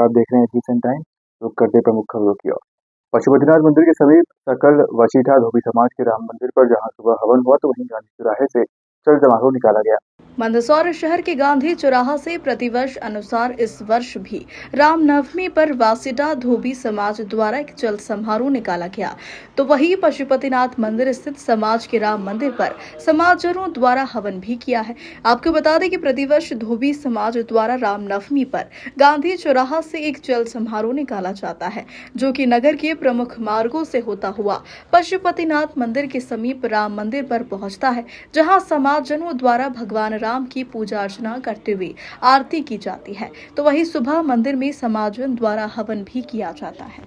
नमस्कार, आप देख रहे हैं रीसेंट टाइम। रुक करते हैं प्रमुख खबरों की ओर। पशुपतिनाथ मंदिर के समीप सकल वशीठा धोबी समाज के राम मंदिर पर जहां सुबह हवन हुआ, तो वहीं गांधी चौराहे से चल समारोह निकाला गया। मंदसौर शहर के गांधी चौराहा से प्रतिवर्ष अनुसार इस वर्ष भी रामनवमी पर वासिटा धोबी समाज द्वारा एक चल समारोह निकाला गया। तो वहीं पशुपतिनाथ मंदिर स्थित समाज के राम मंदिर पर समाजजनों द्वारा हवन भी किया है। आपको बता दें कि प्रतिवर्ष धोबी समाज द्वारा रामनवमी पर गांधी चौराहा से एक चल समारोह निकाला जाता है, जो कि नगर के प्रमुख मार्गों से होता हुआ पशुपतिनाथ मंदिर के समीप राम मंदिर पर पहुंचता है, जहां समाजजनों द्वारा भगवान राम की पूजा अर्चना करते हुए आरती की जाती है। तो वहीं सुबह मंदिर में समाजजन द्वारा हवन भी किया जाता है।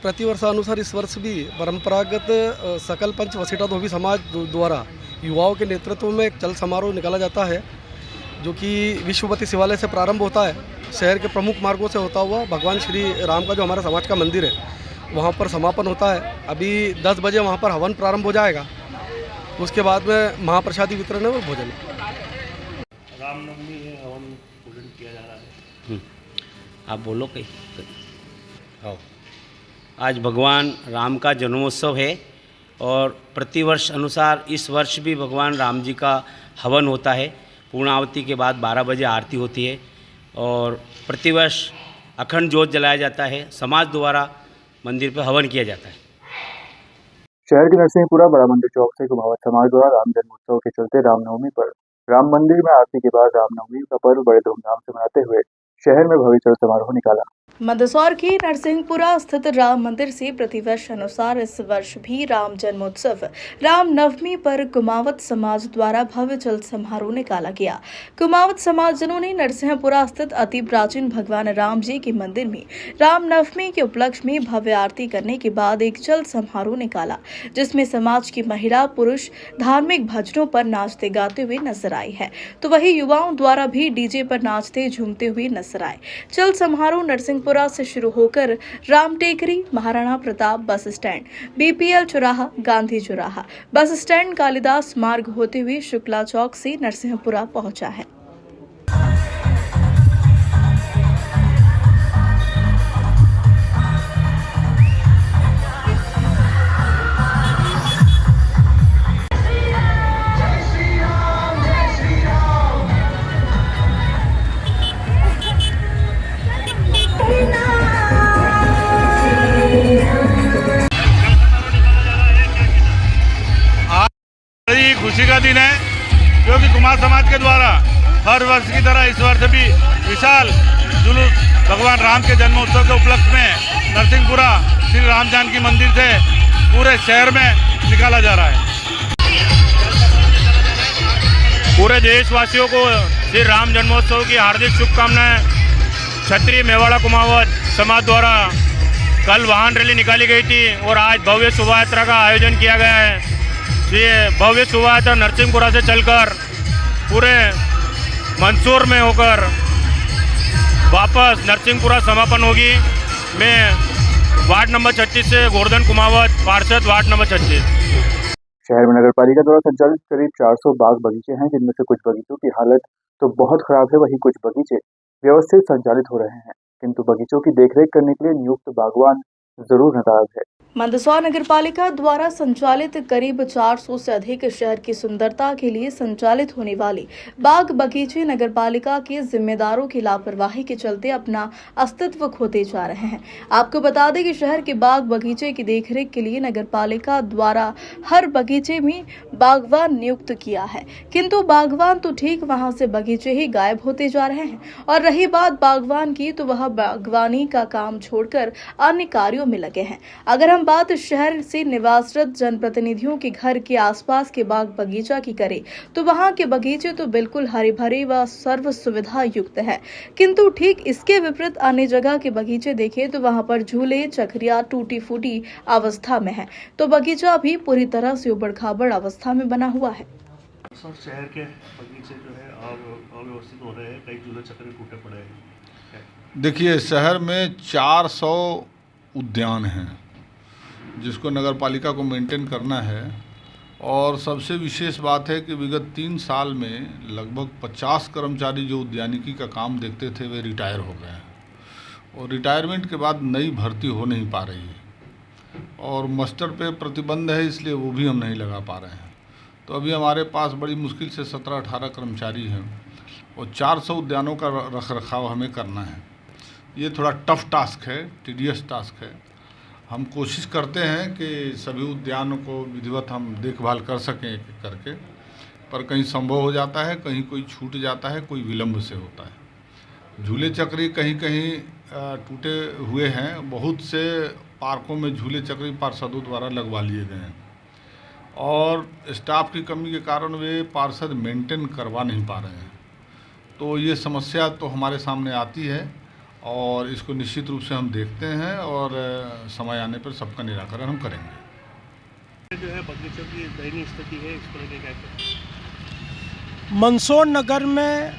प्रतिवर्षानुसार इस वर्ष भी परंपरागत सकल पंच वसीठा धोबी समाज द्वारा युवाओं के नेतृत्व में एक चल समारोह निकाला जाता है, जो कि विश्वपति शिवालय से प्रारंभ होता है। शहर के प्रमुख मार्गों से होता हुआ भगवान श्री राम का जो हमारा समाज का मंदिर है, वहाँ पर समापन होता है। अभी 10 बजे वहाँ पर हवन प्रारंभ हो जाएगा। उसके बाद में महाप्रसादी वितरण और भोजन। रामनवमी है, हवन पूजन किया जा रहा है। आप बोलो कहीं। हाँ, आज भगवान राम का जन्मोत्सव है और प्रतिवर्ष अनुसार इस वर्ष भी भगवान राम जी का हवन होता है। पूर्णावती के बाद 12 बजे आरती होती है और प्रतिवर्ष अखंड ज्योत जलाया जाता है। समाज द्वारा मंदिर पर हवन किया जाता है। शहर के नरसिंहपुरा बड़ा मंदिर चौक से कुमावत समाज द्वारा राम जन्मोत्सव के चलते रामनवमी पर राम मंदिर में आरती के बाद रामनवमी का पर्व बड़े धूमधाम से मनाते हुए शहर में भव्य चल समारोह निकाला। मंदसौर के नरसिंहपुरा स्थित राम मंदिर से प्रतिवर्ष अनुसार इस वर्ष भी राम जन्मोत्सव रामनवमी पर कुमावत समाज द्वारा भव्य चल समारोह निकाला गया। कुमावत समाजजनों ने नरसिंहपुरा स्थित अति प्राचीन भगवान राम जी के मंदिर में रामनवमी के उपलक्ष्य में भव्य आरती करने के बाद एक चल समारोह निकाला, जिसमें समाज की महिला पुरुष धार्मिक भजनों पर नाचते गाते हुए नजर आई है। तो वही युवाओं द्वारा भी डीजे पर नाचते झूमते हुए नजर आए। चल समारोह नरसिंहपुरा से शुरू होकर राम टेकरी, Maharana Pratap bus stand, BPL चौराहा, गांधी चौराहा, बस स्टैंड, कालिदास मार्ग होते हुए शुक्ला चौक से नरसिंहपुरा पहुंचा है। बड़ी खुशी का दिन है, क्योंकि कुमार समाज के द्वारा हर वर्ष की तरह इस वर्ष भी विशाल जुलूस भगवान राम के जन्मोत्सव के उपलक्ष्य में नरसिंहपुरा श्री राम जानकी मंदिर से पूरे शहर में निकाला जा रहा है। पूरे देशवासियों को श्री राम जन्मोत्सव की हार्दिक शुभकामनाएं। क्षत्रिय मेवाड़ा कुमावत समाज द्वारा कल वाहन रैली निकाली गई थी और आज भव्य शोभा यात्रा का आयोजन किया गया है। ये भव्य शोभा यात्रा नरसिंहपुरा से चलकर पूरे मंदसौर में होकर वापस नरसिंहपुरा समापन होगी। मैं वार्ड नंबर 36 से गोवर्धन कुमावत, पार्षद वार्ड नंबर 36। शहर में नगरपालिका द्वारा संचालित करीब 400 बाग बगीचे हैं, जिनमें से कुछ बगीचों की हालत तो बहुत खराब है, वहीं कुछ बगीचे व्यवस्थित संचालित हो रहे हैं, किंतु बगीचों की देखरेख करने के लिए नियुक्त बागवान जरूर नाराज है। मंदसौर नगरपालिका द्वारा संचालित करीब 400 से अधिक शहर की सुंदरता के लिए संचालित होने वाली बाग बगीचे नगरपालिका के जिम्मेदारों की लापरवाही के चलते अपना अस्तित्व खोते जा रहे हैं। आपको बता दें कि शहर के बाग बगीचे की देखरेख के लिए नगरपालिका द्वारा हर बगीचे में बागवान नियुक्त किया है, किंतु बागवान तो ठीक वहां से बगीचे ही गायब होते जा रहे हैं। और रही बात बागवान की, तो वह बागवानी का काम छोड़कर अन्य कार्यों में लगे हैं। अगर हम बात शहर से निवासरत जनप्रतिनिधियों के घर के आसपास के बाग बगीचा की करें, तो वहां के बगीचे तो बिल्कुल हरे भरे व सर्व सुविधा युक्त है, किंतु ठीक इसके विपरीत अन्य जगह के बगीचे देखें तो वहां पर झूले चक्रियां टूटी फूटी अवस्था में है, तो बगीचा भी पूरी तरह से उबड़ खाबड़ अवस्था में बना हुआ है। शहर के बगीचे जो है अव्यवस्थित हो रहे हैं, कई झूले चक्र टूटे पड़े हैं, है? देखिए, शहर में 400 उद्यान हैं जिसको नगर पालिका को मेंटेन करना है। और सबसे विशेष बात है कि विगत 3 साल में लगभग 50 कर्मचारी जो उद्यानिकी का काम देखते थे वे रिटायर हो गए हैं और रिटायरमेंट के बाद नई भर्ती हो नहीं पा रही है और मास्टर पे प्रतिबंध है, इसलिए वो भी हम नहीं लगा पा रहे हैं। तो अभी हमारे पास बड़ी मुश्किल से 17-18 कर्मचारी हैं और 400 उद्यानों का रख रखाव हमें करना है। ये थोड़ा टफ टास्क है, टीडियस टास्क है। हम कोशिश करते हैं कि सभी उद्यानों को विधिवत हम देखभाल कर सकें एक एक करके, पर कहीं संभव हो जाता है, कहीं कोई छूट जाता है, कोई विलम्ब से होता है। झूले चक्री कहीं कहीं टूटे हुए हैं, बहुत से पार्कों में झूले चक्री पार्षदों द्वारा लगवा लिए गए हैं और स्टाफ की कमी के कारण वे पार्षद मेंटेन करवा नहीं पा रहे हैं। तो ये समस्या तो हमारे सामने आती है और इसको निश्चित रूप से हम देखते हैं और समय आने पर सबका निराकरण हम करेंगे। जो है बगीचों की दयनीय स्थिति है, इसको लेकर क्या करें? मंदसौर नगर में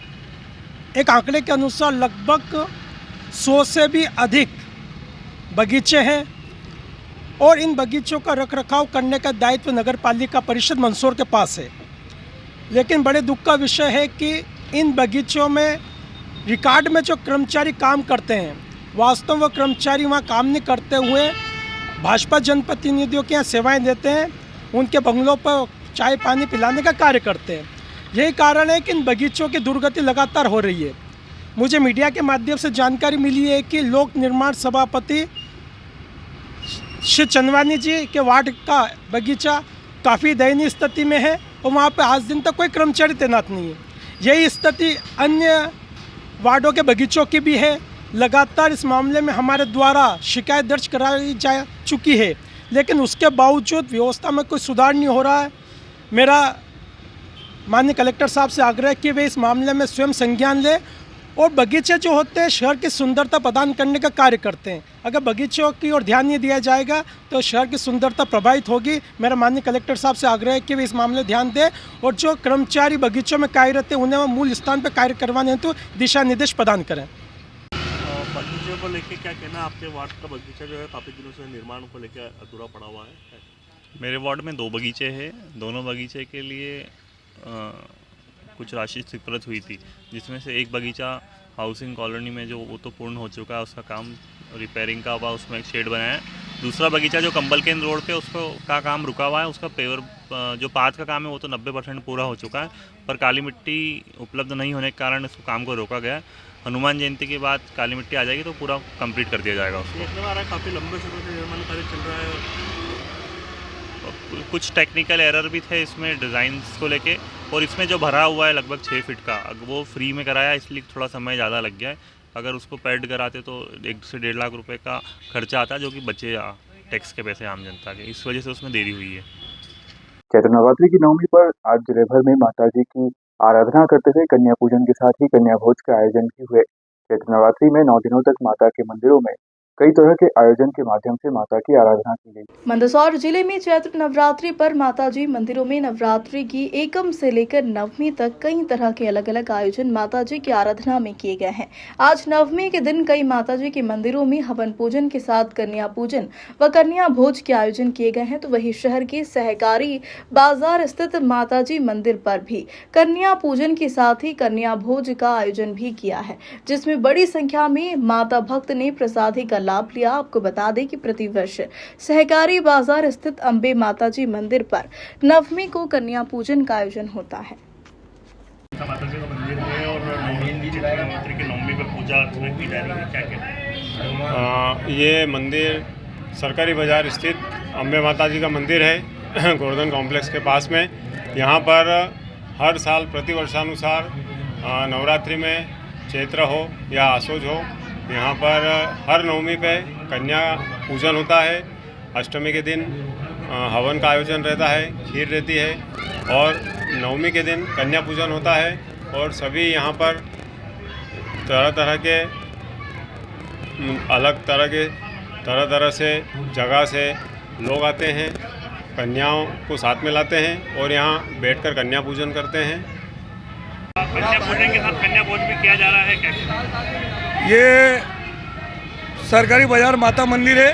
एक आंकड़े के अनुसार लगभग 100 से भी अधिक बगीचे हैं और इन बगीचों का रखरखाव करने का दायित्व नगर पालिका परिषद मंदसौर के पास है। लेकिन बड़े दुख का विषय है कि इन बगीचों में रिकॉर्ड में जो कर्मचारी काम करते हैं, वास्तव में वो कर्मचारी वहाँ काम नहीं करते हुए भाजपा जनप्रतिनिधियों के यहाँ सेवाएं देते हैं, उनके बंगलों पर चाय पानी पिलाने का कार्य करते हैं। यही कारण है कि इन बगीचों की दुर्गति लगातार हो रही है। मुझे मीडिया के माध्यम से जानकारी मिली है कि लोक निर्माण सभापति श्री चंदवानी जी के वार्ड का बगीचा काफ़ी दयनीय स्थिति में है और वहाँ पर आज दिन तक कोई कर्मचारी तैनात नहीं है। यही स्थिति अन्य वार्डों के बगीचों की भी है। लगातार इस मामले में हमारे द्वारा शिकायत दर्ज कराई जा चुकी है, लेकिन उसके बावजूद व्यवस्था में कोई सुधार नहीं हो रहा है। मेरा माननीय कलेक्टर साहब से आग्रह है कि वे इस मामले में स्वयं संज्ञान लें और बगीचे जो होते हैं शहर की सुंदरता प्रदान करने का कार्य करते हैं। अगर बगीचों की ओर ध्यान नहीं दिया जाएगा तो शहर की सुंदरता प्रभावित होगी। मेरा माननीय कलेक्टर साहब से आग्रह है कि वे इस मामले में ध्यान दें और जो कर्मचारी बगीचों में कार्यरत हैं उन्हें मूल स्थान पर कार्य करवाने हेतु दिशा निर्देश प्रदान करें। बगीचे को लेकर क्या कहना? आपके वार्ड का बगीचा जो है काफ़ी दिनों से निर्माण को लेकर अधूरा पड़ा हुआ है। मेरे वार्ड में 2 बगीचे हैं। दोनों बगीचे के लिए कुछ राशि स्वीकृत हुई थी, जिसमें से एक बगीचा हाउसिंग कॉलोनी में जो वो तो पूर्ण हो चुका है, उसका काम रिपेयरिंग का हुआ, उसमें एक शेड बनाया है। दूसरा बगीचा जो कंबल केंद्र रोड पे उसको का काम रुका हुआ है, उसका पेवर जो पाथ का काम है वो तो 90% पूरा हो चुका है, पर काली मिट्टी उपलब्ध नहीं होने के कारण इस काम को रोका गया है। हनुमान जयंती के बाद काली मिट्टी आ जाएगी तो पूरा कंप्लीट कर दिया जाएगा उसको। देखने में आ रहा है काफ़ी लंबे समय से निर्माण कार्य चल रहा है। कुछ टेक्निकल एरर भी थे इसमें डिज़ाइंस को लेके, और इसमें जो भरा हुआ है लगभग 6 फीट का, वो फ्री में कराया इसलिए थोड़ा समय ज़्यादा लग गया है। अगर उसको पेड कराते तो 1 से 1.5 लाख रुपए का खर्चा आता है, जो कि बचे टैक्स के पैसे आम जनता के, इस वजह से उसमें देरी हुई है। चैत्र नवरात्रि की नवमी पर आज जिले भर में माता जी की आराधना करते हुए कन्या पूजन के साथ ही कन्या भोज के आयोजन भी हुए। चैत्र नवरात्रि में 9 दिनों तक माता के मंदिरों में कई तरह के आयोजन के माध्यम से माता की आराधना की गई। मंदसौर जिले में चैत्र नवरात्रि पर माताजी मंदिरों में नवरात्रि की एकम से लेकर नवमी तक कई तरह के अलग अलग आयोजन माताजी की आराधना में किए गए हैं। आज नवमी के दिन कई माताजी के मंदिरों में हवन पूजन के साथ कन्या पूजन व कन्या भोज के आयोजन किए गए हैं, तो वहीं शहर के सहकारी बाजार स्थित माताजी मंदिर पर भी कन्या पूजन के साथ ही कन्या भोज का आयोजन भी किया है, जिसमें बड़ी संख्या में माता भक्त ने प्रसादी का लाभ लिया। आपको बता दें कि प्रतिवर्ष सहकारी बाजार स्थित अम्बे माताजी मंदिर पर नवमी को कन्या पूजन का आयोजन होता है। माता जी का मंदिर है और नवरात्रि की नवमी में पूजा अर्चना की जा रही है, क्या कहते हैं? ये मंदिर सरकारी बाजार स्थित अम्बे माता जी का मंदिर है, गोवर्धन कॉम्प्लेक्स के पास में। यहाँ पर हर साल प्रतिवर्षानुसार नवरात्रि में चैत्र हो या आसोज हो, यहाँ पर हर नवमी पे कन्या पूजन होता है। अष्टमी के दिन हवन का आयोजन रहता है, खीर रहती है, और नवमी के दिन कन्या पूजन होता है। और सभी यहाँ पर तरह तरह से जगह से लोग आते हैं, कन्याओं को साथ में लाते हैं और यहाँ बैठकर कन्या पूजन करते हैं। कन्या पूजन के साथ कन्या भोज भी किया जा रहा है क्या? ये सरकारी बाजार माता मंदिर है,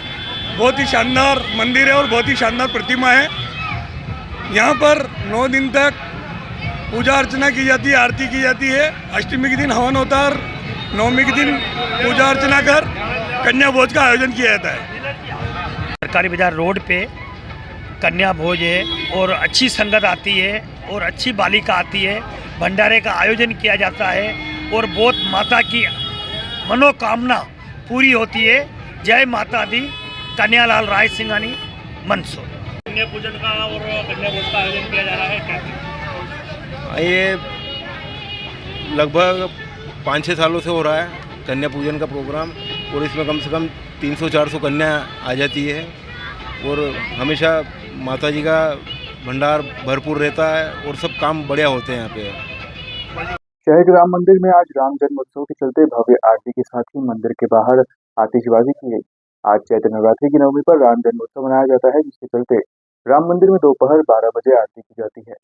बहुत ही शानदार मंदिर है और बहुत ही शानदार प्रतिमा है। यहाँ पर 9 दिन तक पूजा अर्चना की जाती है, आरती की जाती है। अष्टमी के दिन हवन होता है और नवमी के दिन पूजा अर्चना कर कन्या भोज का आयोजन किया जाता है। सरकारी बाजार रोड पे कन्या भोज है और अच्छी संगत आती है और अच्छी बालिका आती है। भंडारे का आयोजन किया जाता है और बहुत माता की मनोकामना पूरी होती है। जय माता दी। कन्यालाल राय सिंघानी मंदसौर। कन्या पूजन का और कन्या भोज का आयोजन किया जा रहा है क्या? ये लगभग 5-6 सालों से हो रहा है कन्या पूजन का प्रोग्राम, और इसमें कम से कम 300-400 कन्या आ जाती है और हमेशा माता जी का भंडार भरपूर रहता है और सब काम बढ़िया होते हैं यहाँ पे। शहर के राम मंदिर में आज राम जन्मोत्सव के चलते भव्य आरती के साथ ही मंदिर के बाहर आतिशबाजी की गई। आज चैत्र नवरात्रि की नवमी पर राम जन्मोत्सव मनाया जाता है, जिसके चलते राम मंदिर में दोपहर 12 बजे आरती की जाती है।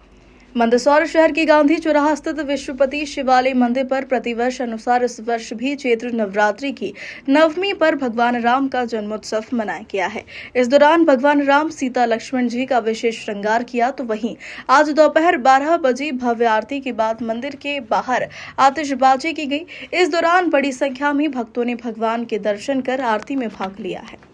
मंदसौर शहर की गांधी चौराहा स्थित विश्वपति शिवालय मंदिर पर प्रतिवर्ष अनुसार इस वर्ष भी चैत्र नवरात्रि की नवमी पर भगवान राम का जन्मोत्सव मनाया गया है। इस दौरान भगवान राम सीता लक्ष्मण जी का विशेष श्रृंगार किया, तो वहीं आज दोपहर 12 बजे भव्य आरती के बाद मंदिर के बाहर आतिशबाजी की गई। इस दौरान बड़ी संख्या में भक्तों ने भगवान के दर्शन कर आरती में भाग लिया है।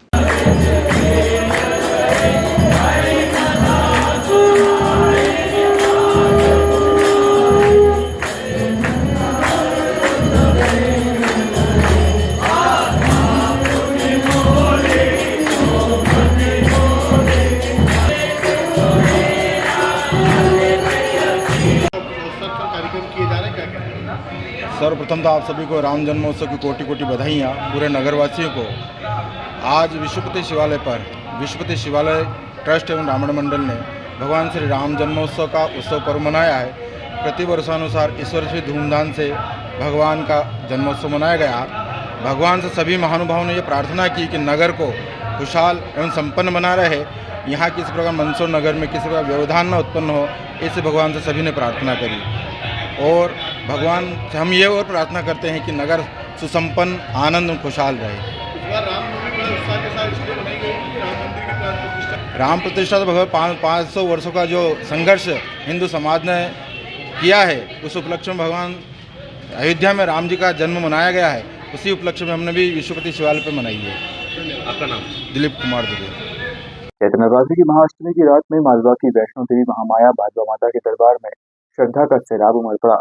सर्वप्रथम तो आप सभी को राम जन्मोत्सव की कोटि कोटि बधाइयाँ। पूरे नगरवासियों को आज विश्वपति शिवालय पर विश्वपति शिवालय ट्रस्ट एवं ब्राह्मण मंडल ने भगवान श्री राम जन्मोत्सव का उत्सव पर्व मनाया है। प्रतिवर्षानुसार इस वर्ष भी धूमधाम से भगवान का जन्मोत्सव मनाया गया। भगवान से सभी महानुभावों ने ये प्रार्थना की कि नगर को खुशहाल एवं संपन्न बना रहे। यहाँ किसी प्रकार मंदसौर नगर में किसी प्रकार व्यवधान न उत्पन्न हो, इससे भगवान से सभी ने प्रार्थना करी। और भगवान से हम ये और प्रार्थना करते हैं कि नगर सुसंपन्न, आनंद और खुशहाल रहे। राम प्रतिष्ठा तो भगवान 500 वर्षों का जो संघर्ष हिंदू समाज ने किया है, उस उपलक्ष्य में भगवान अयोध्या में राम जी का जन्म मनाया गया है। उसी उपलक्ष्य में हमने भी विश्वपति शिवालय पर मनाई है। आपका नाम? दिलीप कुमार दुबे। चैत्र नवरात्रि की महाअष्टमी की रात में मालवा की वैष्णो देवी महामाया भादवा माता के दरबार में श्रद्धा का सैलाब उमड़ पड़ा।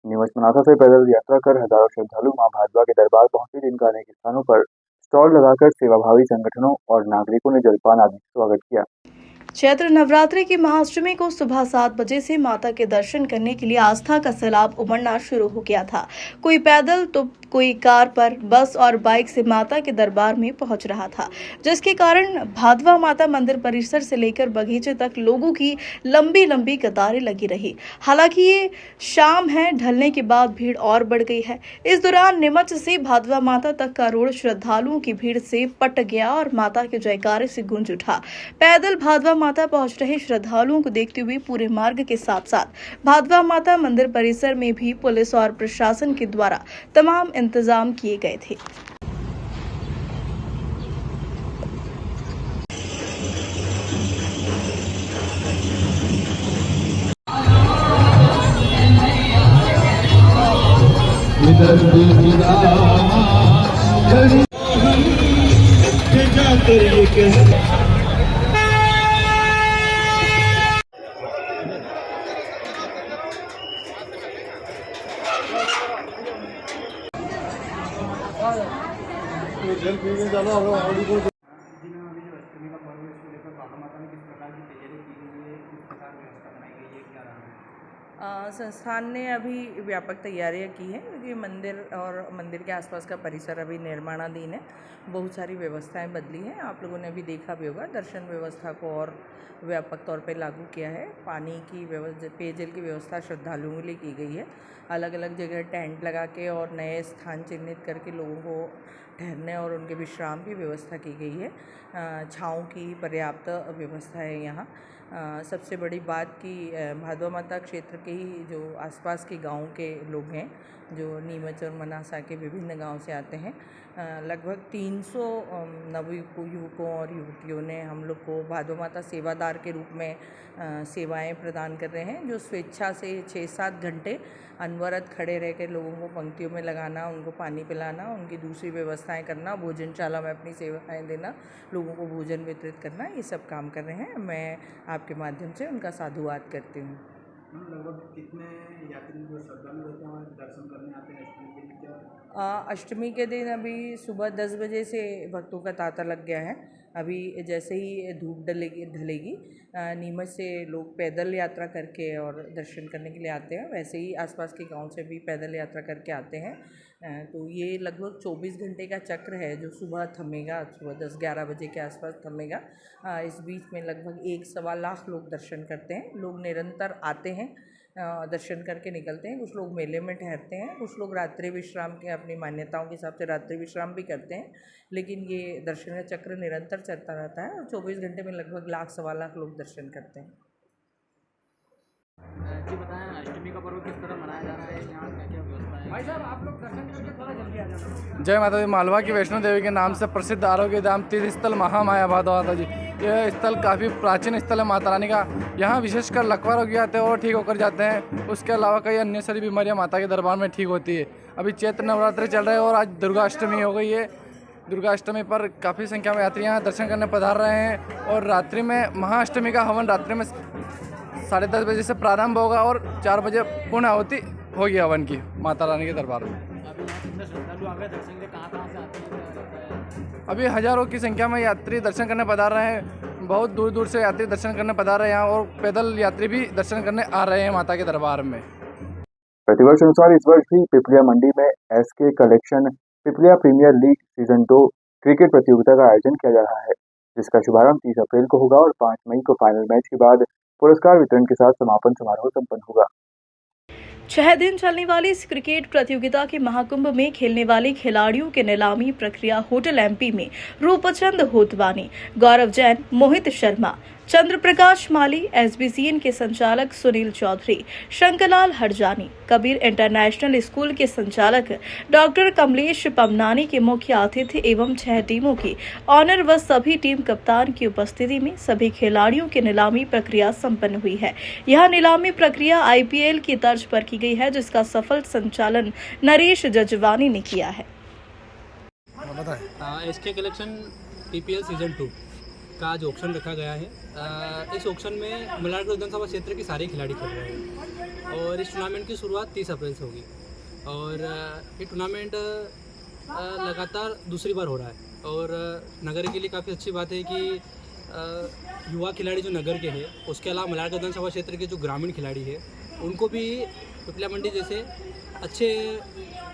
नीमच मनासा से पैदल यात्रा कर हजारों श्रद्धालु मां भादवा के दरबार पहुंचे, जिनका अनेक स्थानों पर स्टॉल लगाकर सेवाभावी संगठनों और नागरिकों ने जलपान आदि स्वागत किया। चैत्र नवरात्रि की महाअष्टमी को सुबह 7 बजे से माता के दर्शन करने के लिए आस्था का सैलाब उमड़ना शुरू हो गया था। कोई पैदल तो कोई कार पर, बस और बाइक से माता के दरबार में पहुंच रहा था, जिसके कारण भादवा माता मंदिर परिसर से लेकर बगीचे तक लोगों की लंबी लंबी कतारें लगी रही। हालांकि ये शाम है, ढलने के बाद भीड़ और बढ़ गई है। इस दौरान नीमच से भादवा माता तक का रोड श्रद्धालुओं की भीड़ से पट गया और माता के जयकारे से गूंज उठा। पैदल भादवा माता पहुंच रहे श्रद्धालुओं को देखते हुए पूरे मार्ग के साथ साथ भादवा माता मंदिर परिसर में भी पुलिस और प्रशासन के द्वारा तमाम इंतजाम किए गए थे। संस्थान ने अभी व्यापक तैयारियां की हैं, क्योंकि मंदिर और मंदिर के आसपास का परिसर अभी निर्माणाधीन है। बहुत सारी व्यवस्थाएं बदली हैं। आप लोगों ने भी देखा भी होगा, दर्शन व्यवस्था को और व्यापक तौर पे लागू किया है। पानी की व्यवस्था, पेयजल की व्यवस्था श्रद्धालुओं के लिए की गई है। अलग अलग जगह टेंट लगा के और नए स्थान चिन्हित करके लोगों को ठहरने और उनके विश्राम की व्यवस्था की गई है। छाँव की पर्याप्त व्यवस्था है यहाँ। सबसे बड़ी बात कि भादवा माता क्षेत्र के ही जो आसपास के गाँव के लोग हैं, जो नीमच और मनासा के विभिन्न गांव से आते हैं, लगभग 300 नवयुवकों और युवतियों ने हम लोग को भादवा माता सेवादार के रूप में सेवाएं प्रदान कर रहे हैं, जो स्वेच्छा से 6-7 घंटे अनवरत खड़े रह कर लोगों को पंक्तियों में लगाना, उनको पानी पिलाना, उनकी दूसरी व्यवस्थाएं करना, भोजनशाला में अपनी सेवाएं देना, लोगों को भोजन वितरित करना, ये सब काम कर रहे हैं। मैं आपके माध्यम से उनका साधुवाद करती हूँ। लगभग कितने यात्री जो श्रद्धालु रहते हैं दर्शन करने आते हैं अष्टमी के दिन? अष्टमी के दिन अभी सुबह 10 बजे से भक्तों का तांता लग गया है। अभी जैसे ही धूप ढलेगी नीमच से लोग पैदल यात्रा करके और दर्शन करने के लिए आते हैं, वैसे ही आसपास के गांव से भी पैदल यात्रा करके आते हैं। तो ये लगभग 24 घंटे का चक्र है जो सुबह थमेगा, सुबह 10-11 बजे के आसपास थमेगा। इस बीच में लगभग 1-1.25 लाख लोग दर्शन करते हैं। लोग निरंतर आते हैं, दर्शन करके निकलते हैं। कुछ लोग मेले में ठहरते हैं, कुछ लोग रात्रि विश्राम के अपनी मान्यताओं के हिसाब से रात्रि विश्राम भी करते हैं, लेकिन ये दर्शन का चक्र निरंतर चलता रहता है और 24 घंटे में लगभग 1-1.25 लाख लोग दर्शन करते हैं। जी बताएं, अष्टमी का पर्व किस तरह मनाया जा रहा है, यहाँ क्या क्या व्यवस्था है? भाई साहब आप लोग दर्शन करके थोड़ा जल्दी आ जाना। जय माता दी। मालवा की वैष्णो देवी के नाम से प्रसिद्ध आरोग्य धाम तीर्थ स्थल महामाया भादवा माता जी, यह स्थल काफ़ी प्राचीन स्थल है माता रानी का। यहाँ विशेषकर लकवा रोगी आते हैं और ठीक होकर जाते हैं। उसके अलावा कई अन्य सारी बीमारियाँ माता के दरबार में ठीक होती है। अभी चैत्र नवरात्रि चल रहे हैं और आज दुर्गा अष्टमी हो गई है। दुर्गा अष्टमी पर काफ़ी संख्या में यात्री यहाँ दर्शन करने पधार रहे हैं और रात्रि में महाअष्टमी का हवन रात्रि में 10:30 बजे से प्रारंभ होगा और 4 बजे पूर्ण आहुति होगी हवन की माता रानी के दरबार में। अभी यहाँ कितने श्रद्धालु आ गए दर्शन के लिए, कहाँ से आते हैं? अभी हजारों की संख्या में यात्री दर्शन करने पधार रहे हैं। बहुत दूर दूर से यात्री दर्शन करने पधार रहे हैं यहाँ और पैदल यात्री भी दर्शन करने आ रहे हैं माता के दरबार में। प्रतिवर्ष अनुसार इस वर्ष भी पिपलिया मंडी में SK collection Pipliya premier league season 2 cricket प्रतियोगिता का आयोजन किया जा रहा है, जिसका शुभारंभ 30 अप्रैल को होगा और 5 मई को फाइनल मैच के बाद पुरस्कार वितरण के साथ समापन समारोह संपन्न होगा। 6 दिन चलने वाली इस क्रिकेट प्रतियोगिता के महाकुंभ में खेलने वाले खिलाड़ियों की नीलामी प्रक्रिया होटल एमपी में रूपचंद होतवानी, गौरव जैन, मोहित शर्मा, चंद्र प्रकाश माली, एसबीसीएन के संचालक सुनील चौधरी, शंकरलाल हरजानी, कबीर इंटरनेशनल स्कूल के संचालक डॉक्टर कमलेश पमनानी के मुख्य अतिथि एवं 6 टीमों की ऑनर व सभी टीम कप्तान की उपस्थिति में सभी खिलाड़ियों की नीलामी प्रक्रिया संपन्न हुई है। यह नीलामी प्रक्रिया आईपीएल की तर्ज पर की गई है, जिसका सफल संचालन नरेश जजवानी ने किया है। एसके कलेक्शन पीपीएल सीजन 2 का आज ऑक्शन रखा गया है। इस ऑक्शन में मलारगढ़ विधानसभा क्षेत्र के सारे खिलाड़ी खेल रहे हैं और इस टूर्नामेंट की शुरुआत 30 अप्रैल से होगी और ये टूर्नामेंट लगातार दूसरी बार हो रहा है और नगर के लिए काफ़ी अच्छी बात है कि युवा खिलाड़ी जो नगर के हैं, उसके अलावा मलारगढ़ विधानसभा क्षेत्र के जो ग्रामीण खिलाड़ी हैं, उनको भी पिपलिया मंडी जैसे अच्छे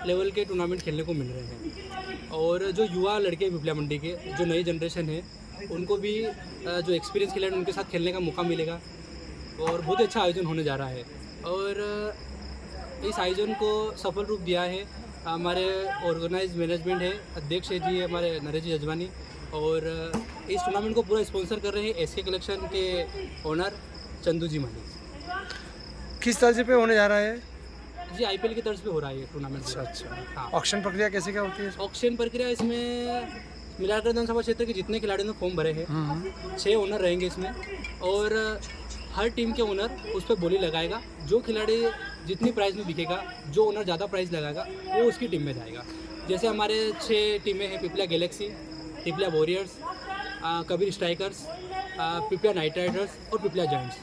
लेवल के टूर्नामेंट खेलने को मिल रहे हैं और जो युवा लड़के पिपलिया मंडी के जो नई जनरेशन है, उनको भी जो एक्सपीरियंस खिलाड़ी उनके साथ खेलने का मौका मिलेगा और बहुत अच्छा आयोजन होने जा रहा है। और इस आयोजन को सफल रूप दिया है हमारे ऑर्गेनाइज मैनेजमेंट है, अध्यक्ष है जी हमारे नरेश जजवानी और इस टूर्नामेंट को पूरा स्पॉन्सर कर रहे हैं एसके कलेक्शन के ओनर चंदू जी माली। किस तर्ज पे होने जा रहा है जी? आईपीएल की तर्ज पे हो रहा है ये टूर्नामेंट। अच्छा। हाँ। ऑक्शन प्रक्रिया कैसे क्या होती है? ऑक्शन प्रक्रिया इसमें मलारगढ़ विधानसभा क्षेत्र के जितने खिलाड़ियों ने फॉर्म भरे हैं 6 ओनर रहेंगे इसमें और हर टीम के ओनर उस पर बोली लगाएगा। जो खिलाड़ी जितनी प्राइस में बिकेगा, जो ओनर ज़्यादा प्राइस लगाएगा वो उसकी टीम में जाएगा। जैसे हमारे 6 टीमें हैं, Pipliya galaxy, Pipliya warriors, Kabir strikers, Pipliya knight riders और पिपलिया जायंट्स।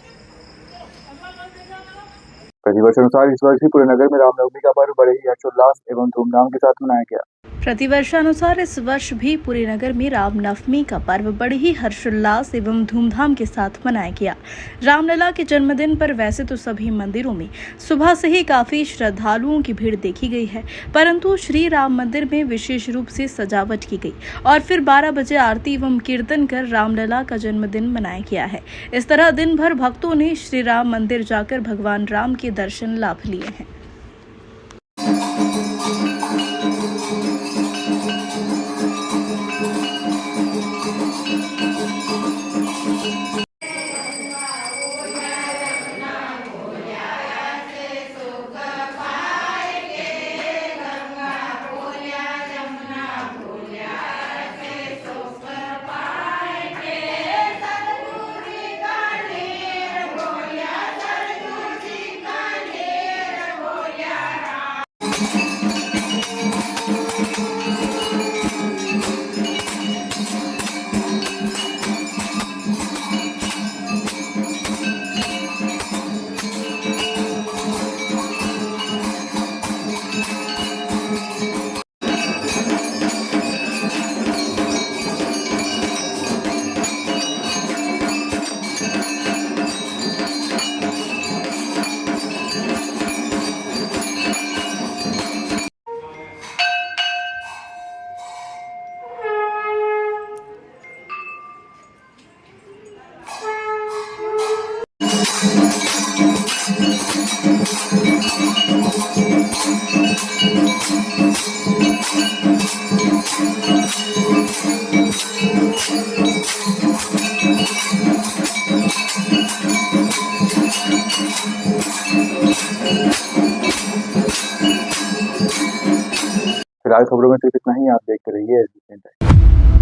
प्रतिवर्ष अनुसार इस वर्ष भी पूरे नगर में रामनवमी का पर्व बड़े ही हर्षोल्लास एवं धूमधाम के साथ मनाया गया। प्रतिवर्षानुसार इस वर्ष भी पूरे नगर में रामनवमी का पर्व बड़े ही हर्षोल्लास एवं धूमधाम के साथ मनाया गया। रामलला के जन्मदिन पर वैसे तो सभी मंदिरों में सुबह से ही काफी श्रद्धालुओं की भीड़ देखी गई है, परंतु श्री राम मंदिर में विशेष रूप से सजावट की गई और फिर 12 बजे आरती एवं कीर्तन कर रामलला का जन्मदिन मनाया गया है। इस तरह दिन भर भक्तों ने श्री राम मंदिर जाकर भगवान राम के दर्शन लाभ लिए हैं। फिलहाल खबरों में सिर्फ इतना ही। आप देखते रहिए SBN टाइम्स।